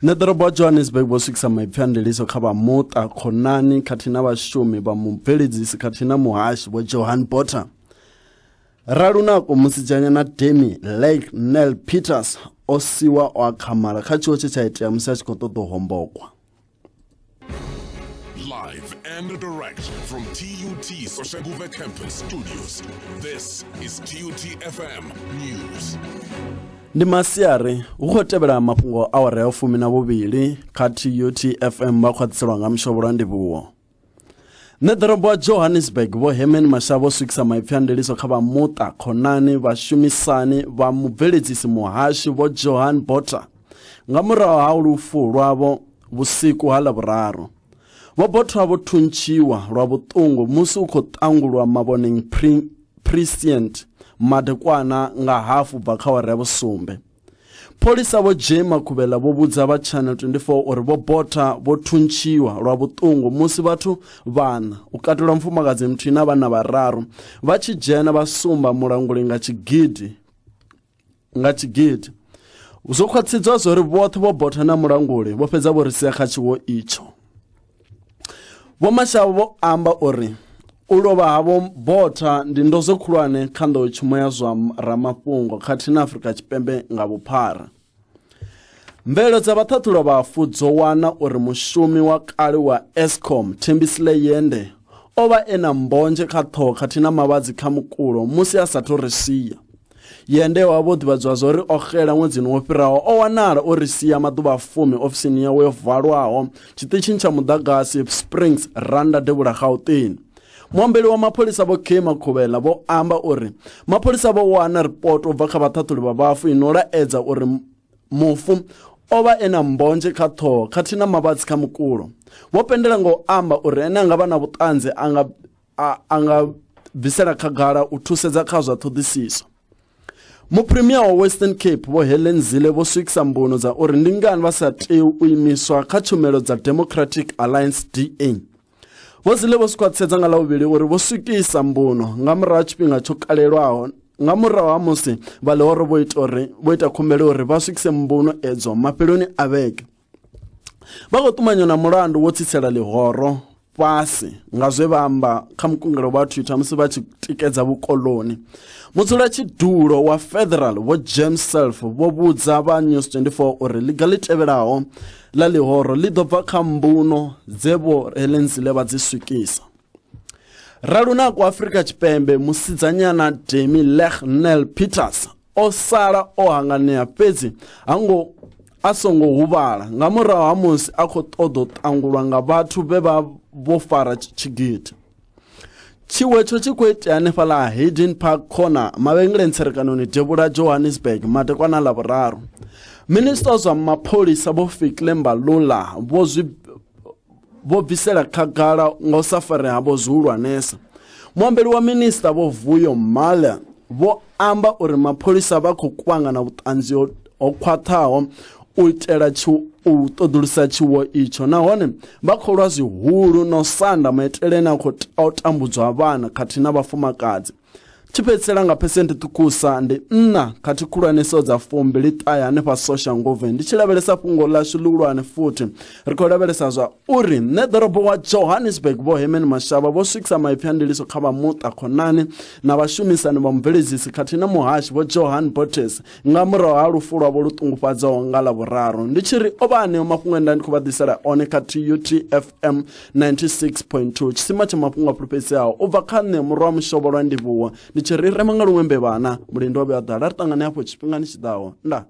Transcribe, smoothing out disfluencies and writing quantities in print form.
Ḓorobo Johannesburg vho swikisa maipfhandeliso kha vha muṱa khonani khathihi na vhashumi vha mubveledzisi khathihi na muhashi vho Johan Botha. Ralunako musidzanya na Demi Lake Nell Peters o siwa o akhamala kha tshiwo tshe tsha itea musi a tshi khou ṱoḓa u hombokwa. Live and direct from TUT Soshanguve Campus Studios. This is TUT FM News. Ndi masiari hu khou tevhela mafhungo a awara ya 12 kha TUT FM vha khwaṱhiselwa nga mushovho lwa Ndivhuwo. Ḓorobo wa Johannesburg vho Herman Mashaba swikisa maipfhandeliso kha vha muṱa khonani vhashumisani vha mubveledzisi muhashi vho Johan Botha nga murahu ha lufu lwavho vhusiku ha Ḽavhuraru. Vho Botha vho thuntshiwa lwa vhuṱungu musi u khou ṱangulwa mavhoneng precinct madekwana nga hafu bva kha awara ya vhusumbe. Polisa vho Jema Khubela vho vhudza vha Channel 24 uri vho Botha vho thuntshiwa lwa vhuṱungu musi vhathu vhana u katelwa mfumakadzi muthihi na vhana vhararu vha tshi dzhena vha sumba mulanguli nga tshigidi. Zwo khwaṱhisedza zwa uri vhoṱhe vho Botha na mulanguli vho fhedza vho ri sia kha tshiwo itsho. Vho Mashaba vho amba uri u lovha havho Botha ndi ndozwo khulwane kha nḓowetshumo ya zwa ramafhungo khathihi na Afrika Tshipembe nga vhuphara. Mvelelo dza vhaṱhaṱhula vhafu dzo wana uri mushumi wa kale wa Eskom Thembisile Yende o vha e na mbodzhe kha ṱhoho khathihi na mavhadzi kha mukulo musi a sathu ri sia. Yende wa vho ḓivhadzwa zwa uri o xela ṅwedzini wo fhiraho o wanala o ri sia maḓuvha 10 ofisini yawe yo valwaho tshiṱitshini tsha muḓagasi Springs Randa Devhula Gauteng. Muambeli wa mapholisa vho Jema Khubela vho amba uri mapholisa vho wana report u bva kha vhaṱhaṱhuli vha vhafu ino laedza uri mufu o vha e na mbodzhe kha ṱhoho khathihi na mavhadzi kha mukulo. Vho pendela nga u amba uri ene a nga vha na vhuṱanzi a nga bvisela khagala u thusedza kha zwa ṱhoḓisiso. Mupremier wa Western Cape vho Helen Zille vho swikisa mbuno dza uri ndi ngani vha sa tea u imiswa kha tshumelo dza Democratic Alliance DA. Vho Zille vho khwaṱhisedza nga Ḽavhuvhili uri vho swikisa mbuno nga murahu ha tshifhinga tsho kalelwaho nga murahu ha musi vha ḽihoro vho ita khumbelo uri vha swikise mbuno edzo mafheloni a vhege. Vha khou ṱumanywa na mulandu wo tsitsela ḽihoro fhasi nga zwe vha amba kha mukungelo wa Twitter musi vha tshi tikedza vhukoloni. Mudzulatshidulo wa Federal vho James Self vho vhudza vha News 24 uri ḽiga ḽi tevhelaho ḽa ḽihoro ḽi ḓo bva kha mbuno dze vho Helen Zille vha dzi swikisa. Ralunako Afrika Tshipembe musidzanyana Demi Lake Nell Peters o sala o hanganea fhedzi a songo huvhala nga murahu ha musi a khou ṱoḓa u ṱangulwa nga vhathu vhe vha vho fara tshigidi. Tshiwetsho tshi khou itea hanefhaḽa Hayden Park Corner mavhengeleni tserekanoni Devhula Johannesburg madekwana Ḽavhuraru. Minister zwa mapholisa vho Fikile Mbalula vho bvisela khagala nga u sa farea havho zwihulwanesa. Muambeli wa minista vho Vuyo Mhala vho amba uri mapholisa vha khou kuvhangana vhuṱanzi ho khwaṱhaho u itela u ṱoḓulusa tshiwo itsho nahone vha khou lwa zwihulu na u sanda maiteleni a khou tambudzwa vhana khathihi na vhafumakadzi. Tshi fhedzisela nga phesenthe ṱhukhusa ndi 4 khathihi khulwaneso dza 29 hanefha Soshanguve. Ndi tshi lavhelesa fhungo ḽashu ḽihulwane futhi ri khou lavhelesa zwa uri ḓorobo wa Johannesburg vho Herman Mashaba vho swikisa maipfhandeliso kha vha muṱa khonani na vhashumisani vha mubveledzisi khathihi na muhashi vho Johan Botha nga murahu ha lufu lwavho luṱungufhadzaho nga Ḽavhuraru. Ndi tshi ri o vha aneo mafhungo nda ndi khou vha ḓisela one kha TUT FM 96.2 tshisima tsha mafhungo a pfulufhedzisaho u bva kha nṋe murwa mushovho lwa Ndivhuwo. Tshi ri rema nga luwembe vhana mulindo wa vha ḓala ri ṱangane hafho tshifhingani tshiḓaho nda